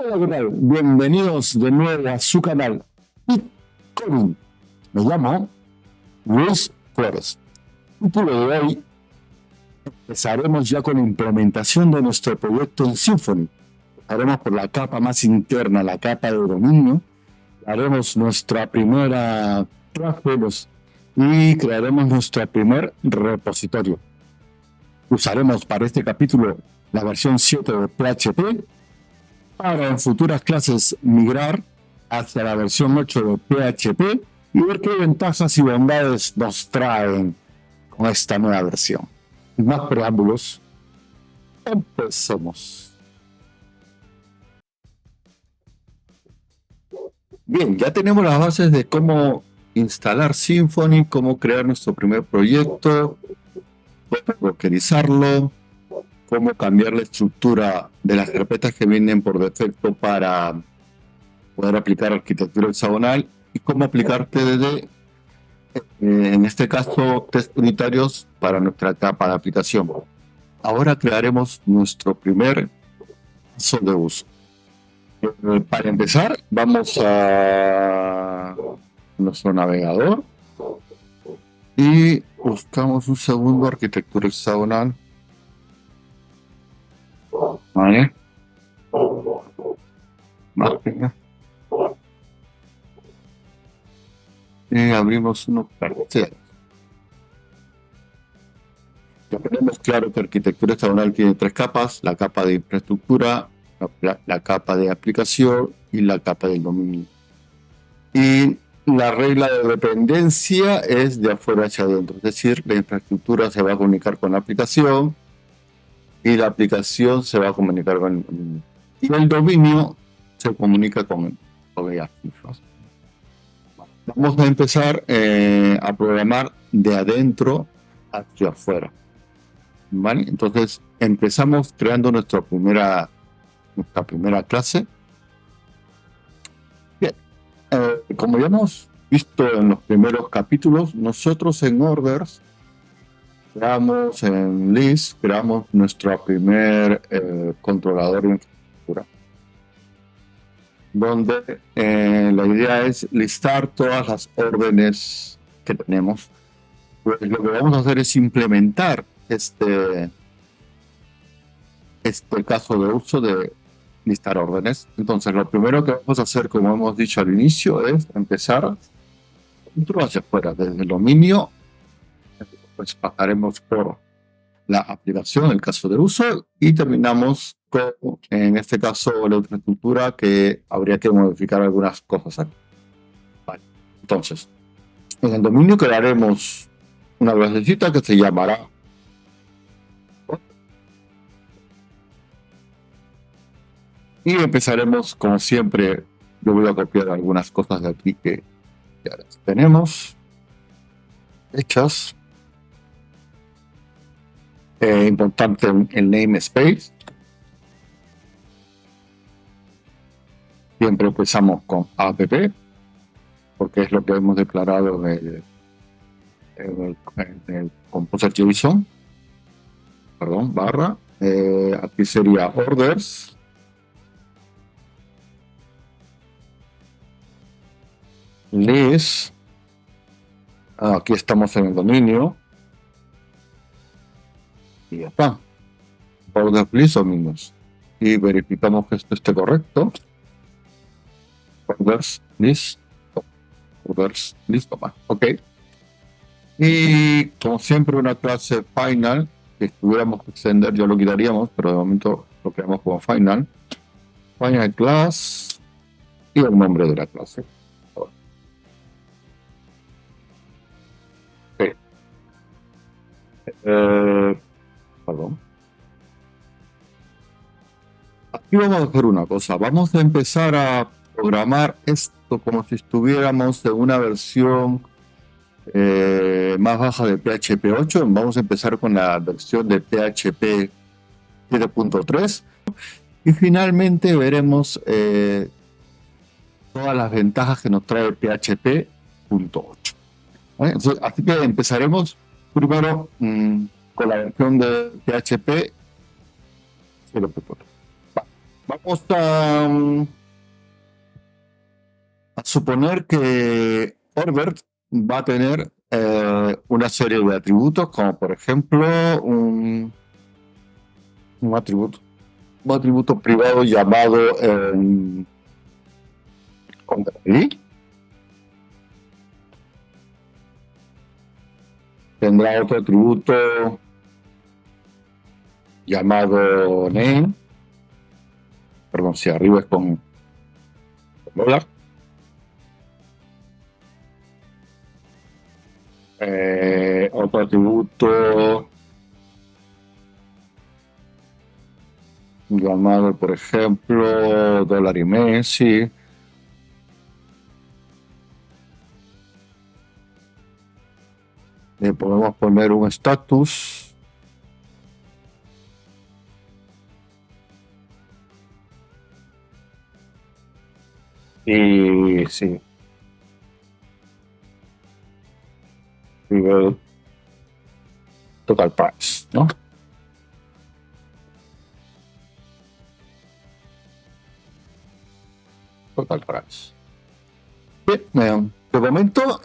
Hola, ¿qué tal? Bienvenidos de nuevo a su canal Bitcoin. Me llamo Luis Flores. El título de hoy, empezaremos ya con la implementación de nuestro proyecto en Symfony. Haremos por la capa más interna, la capa de dominio. Haremos nuestra primera clase y crearemos nuestro primer repositorio. Usaremos para este capítulo la versión 7 de PHP, para en futuras clases migrar hacia la versión 8 de PHP y ver qué ventajas y bondades nos traen con esta nueva versión. Sin más preámbulos, empecemos. Bien, ya tenemos las bases de cómo instalar Symfony, cómo crear nuestro primer proyecto, cómo localizarlo, cómo cambiar la estructura de las carpetas que vienen por defecto para poder aplicar arquitectura hexagonal y cómo aplicar TDD, en este caso test unitarios para nuestra capa de aplicación. Ahora crearemos nuestro primer caso de uso. Para empezar, vamos a nuestro navegador y buscamos un segundo arquitectura hexagonal. Vale. Máquina. Y abrimos unos carteles. Ya tenemos claro que arquitectura hexagonal tiene tres capas: la capa de infraestructura, la capa de aplicación y la capa del dominio. Y la regla de dependencia es de afuera hacia adentro, es decir, la infraestructura se va a comunicar con la aplicación y la aplicación se va a comunicar con el dominio. Y el dominio se comunica con ella. Vamos a empezar a programar de adentro hacia afuera. ¿Vale? Entonces empezamos creando nuestra primera clase. Bien. Como ya hemos visto en los primeros capítulos, nosotros en Orders creamos, en List, creamos nuestro primer controlador de infraestructura, donde la idea es listar todas las órdenes que tenemos. Pues lo que vamos a hacer es implementar este caso de uso de listar órdenes. Entonces, lo primero que vamos a hacer, como hemos dicho al inicio, es empezar dentro hacia afuera, desde el dominio. Pues pasaremos por la aplicación, el caso de uso, y terminamos con, en este caso, la infraestructura, que habría que modificar algunas cosas aquí. Vale. Entonces, en el dominio crearemos una clasecita que se llamará y empezaremos, como siempre. Yo voy a copiar algunas cosas de aquí que ya las tenemos hechas. Importante el namespace. Siempre empezamos con app, porque es lo que hemos declarado en el Composer.json. Perdón, barra. Aquí sería orders. List. Aquí estamos en el dominio. Y ya está. Orders list dominios. Y verificamos que esto esté correcto. Orders list. Orders list. Ok. Y como siempre, una clase final. Si tuviéramos que extender, ya lo quitaríamos, pero de momento lo creamos como final. Final class. Y el nombre de la clase. Ok. Perdón. Aquí vamos a hacer una cosa. Vamos a empezar a programar esto como si estuviéramos en una versión más baja de PHP 8. Vamos a empezar con la versión de PHP 7.3 y finalmente veremos todas las ventajas que nos trae PHP 8. ¿Vale? Entonces, así que empezaremos primero con la versión de PHP 0.3. Vamos a suponer que Orbert va a tener una serie de atributos, como por ejemplo un atributo privado llamado ID. Tendrá otro atributo llamado name. Perdón, si arriba es con dólar. Otro atributo llamado, por ejemplo, dólar y Messi. Le podemos poner un status. Y sí. Total price, ¿no? Total price. Bien, de momento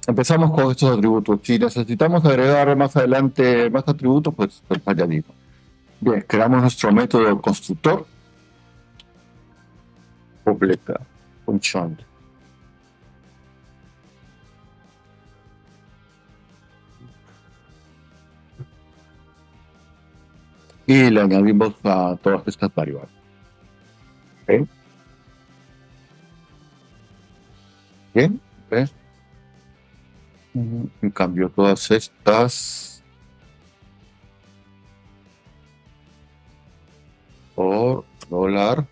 empezamos con estos atributos. Si necesitamos agregar más adelante más atributos, pues añadimos. Bien, creamos nuestro método constructor. Publica función. Y le añadimos a todas estas variables. ¿Okay? Bien, ¿ves? En cambio, todas estas por dólar.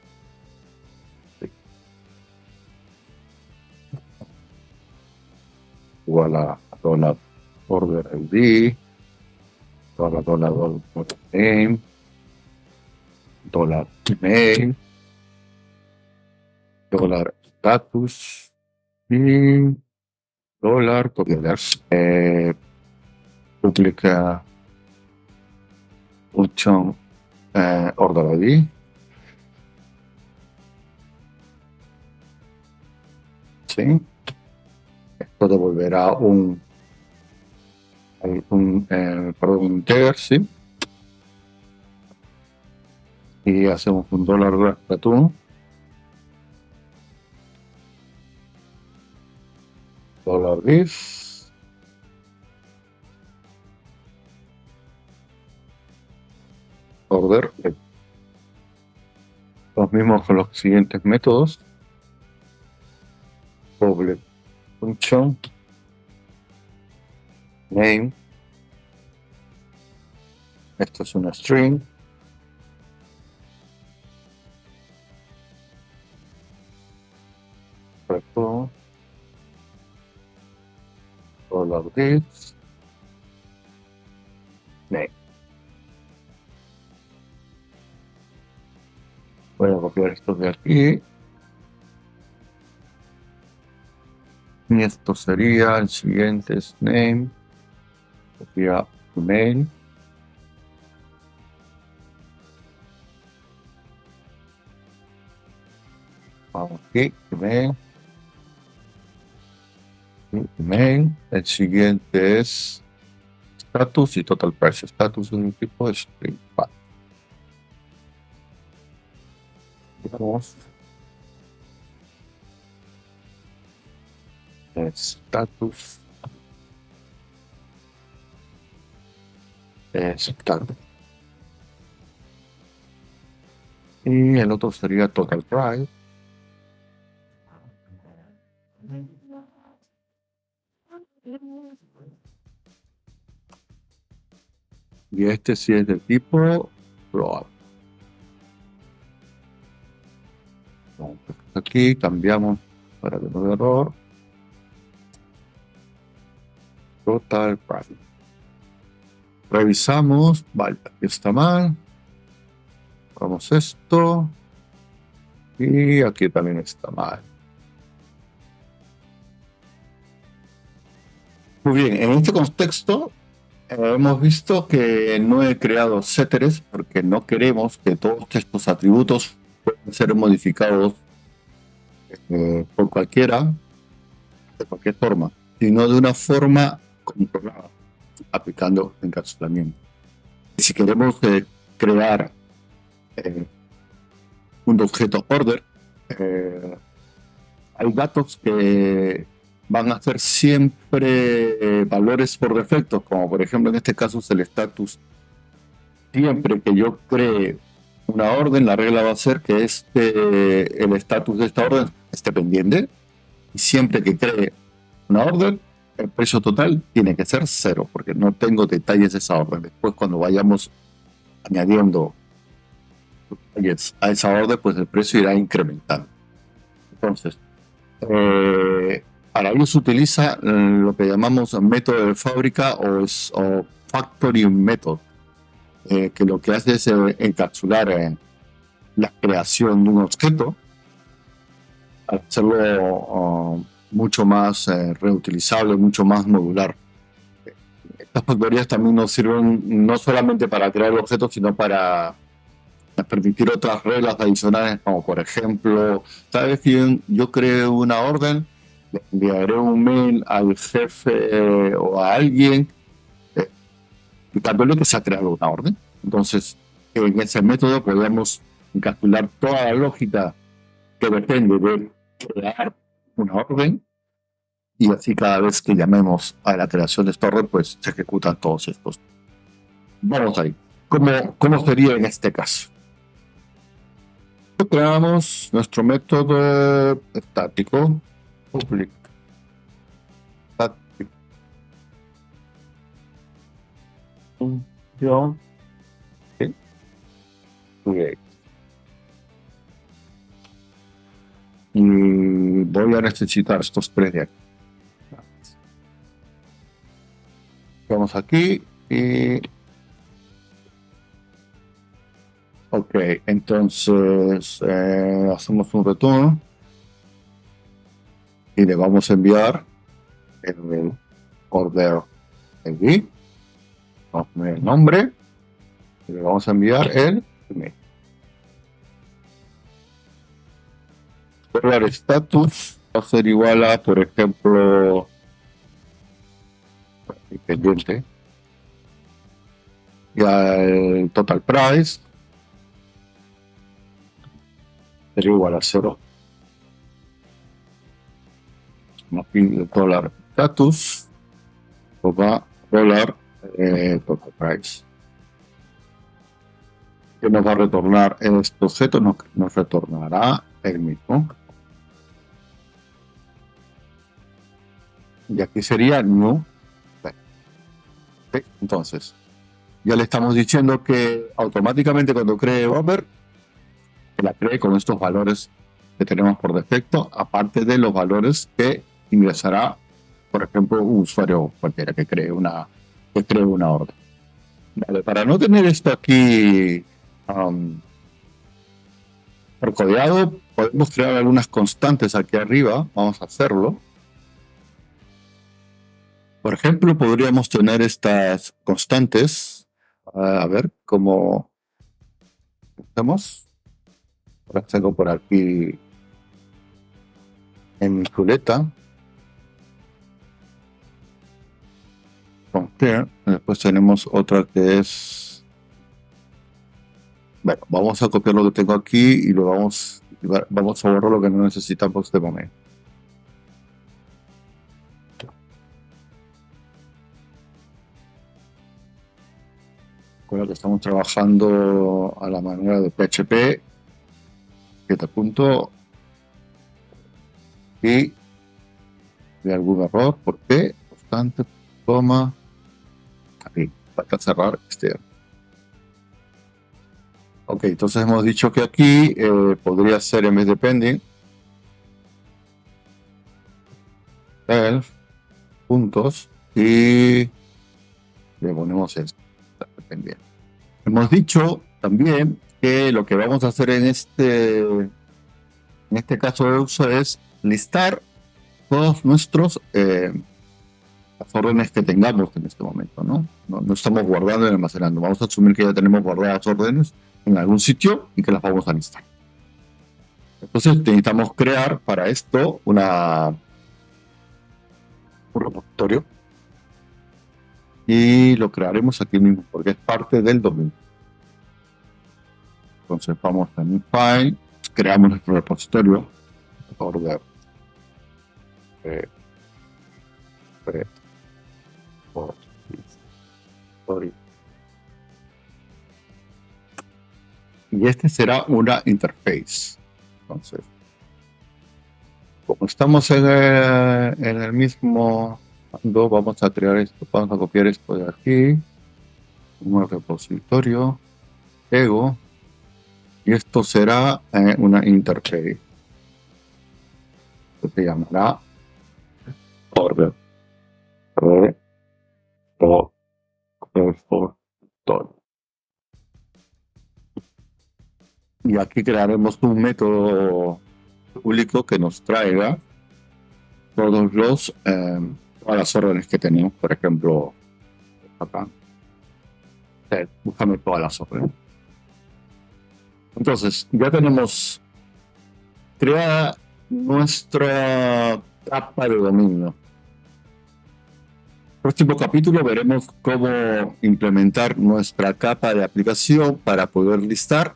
Igual a dólar order ID, dólar name, dólar email, dólar status y dólar duplica función order ID. Sí. Esto devolverá un integer, ¿sí? Y hacemos un dólar return. Dólar this. Order. Los mismos con los siguientes métodos. Public function name. Esto es una string. Return. Dólar this. Name. Voy a copiar esto de aquí. Y esto sería el siguiente es name. Sería email. Vamos aquí, email. Email. El siguiente es status y total price. Status es un tipo de string. Vamos. Status. Status. Y el otro sería total price. Y este sí es del tipo float. Aquí cambiamos para que no haya error. Total price. Revisamos. Vale, aquí está mal. Vamos esto. Y aquí también está mal. Muy bien, en este contexto hemos visto que no he creado setters porque no queremos que todos estos atributos pueden ser modificados por cualquiera, de cualquier forma, sino de una forma controlada, aplicando encapsulamiento. Si queremos crear un objeto order, hay datos que van a ser siempre valores por defecto, como por ejemplo en este caso es el status. Siempre que yo cree una orden, la regla va a ser que el estatus de esta orden esté pendiente, y siempre que cree una orden, el precio total tiene que ser 0, porque no tengo detalles de esa orden. Después, cuando vayamos añadiendo detalles a esa orden, pues el precio irá incrementando. Entonces, para ello se utiliza lo que llamamos método de fábrica o factory method, que lo que hace es encapsular la creación de un objeto para hacerlo mucho más reutilizable, mucho más modular. Estas factorías también nos sirven no solamente para crear el objeto, sino para permitir otras reglas adicionales, como por ejemplo, cada vez que yo creo una orden, le enviaré un mail al jefe o a alguien indicándole que se ha creado una orden. Entonces, en ese método podemos encapsular toda la lógica que depende de crear una orden, y así cada vez que llamemos a la creación de esta orden, pues se ejecutan todos estos. Vamos ahí. ¿Cómo sería en este caso? Creamos nuestro método estático, public static función create. Y voy a necesitar estos tres de aquí. Vamos aquí y ok, entonces hacemos un return y le vamos a enviar el order ID, vamos a poner el nombre y le vamos a enviar el email. El status va a ser igual a, por ejemplo, pendiente, y al total price sería igual a 0. Aquí el dólar status va dólar total price. ¿Qué nos va a retornar este objeto? Nos retornará el mismo. Y aquí sería no. Okay. Entonces, ya le estamos diciendo que automáticamente cuando cree order, la cree con estos valores que tenemos por defecto, aparte de los valores que ingresará, por ejemplo, un usuario cualquiera que cree una orden. Vale, para no tener esto aquí precodeado, podemos crear algunas constantes aquí arriba. Vamos a hacerlo. Por ejemplo, podríamos tener estas constantes. A ver cómo hacemos. Ahora tengo por aquí en mi chuleta. Compare. Después tenemos otra que es. Bueno, vamos a copiar lo que tengo aquí y lo vamos a borrar lo que no necesitamos de momento. Recuerda que estamos trabajando a la manera de PHP, punto y de algún error. ¿Por qué? Constante, coma, aquí, para cerrar este. Ok, entonces hemos dicho que aquí podría ser en vez de pending, puntos, y le ponemos esto. Hemos dicho también que lo que vamos a hacer en este caso de uso es listar todos nuestros las órdenes que tengamos en este momento, ¿no? No estamos guardando y almacenando. Vamos a asumir que ya tenemos guardadas órdenes en algún sitio y que las vamos a listar. Entonces necesitamos crear para esto un repositorio y lo crearemos aquí mismo porque es parte del dominio. Entonces vamos a mi file, creamos nuestro repositorio, order repository. Y este será una interface. Entonces, como estamos en el mismo mando, vamos a crear esto, vamos a copiar esto de aquí, un repositorio, ego, y esto será una interface que se llamará order repository. Y aquí crearemos un método público que nos traiga todas las órdenes que tenemos. Por ejemplo, acá. Búscame todas las órdenes. Entonces, ya tenemos creada nuestra capa de dominio. Próximo capítulo veremos cómo implementar nuestra capa de aplicación para poder listar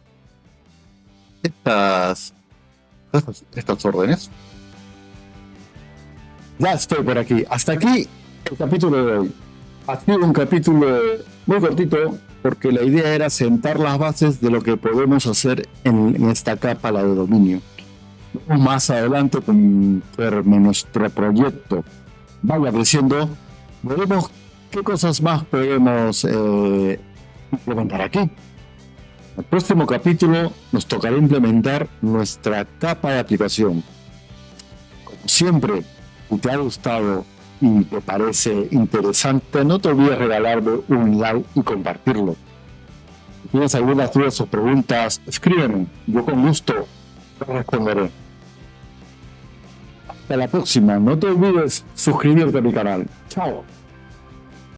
estas órdenes. Ya estoy por aquí. Hasta aquí el capítulo de hoy. Ha sido un capítulo muy cortito porque la idea era sentar las bases de lo que podemos hacer en esta capa, la de dominio. Más adelante, conforme nuestro proyecto vaya creciendo, veremos qué cosas más podemos implementar aquí. El próximo capítulo nos tocará implementar nuestra capa de aplicación. Como siempre, si te ha gustado y te parece interesante, no te olvides regalarme un like y compartirlo. Si tienes algunas dudas o preguntas, escríbeme. Yo con gusto te responderé. Hasta la próxima. No te olvides suscribirte a mi canal. Chao.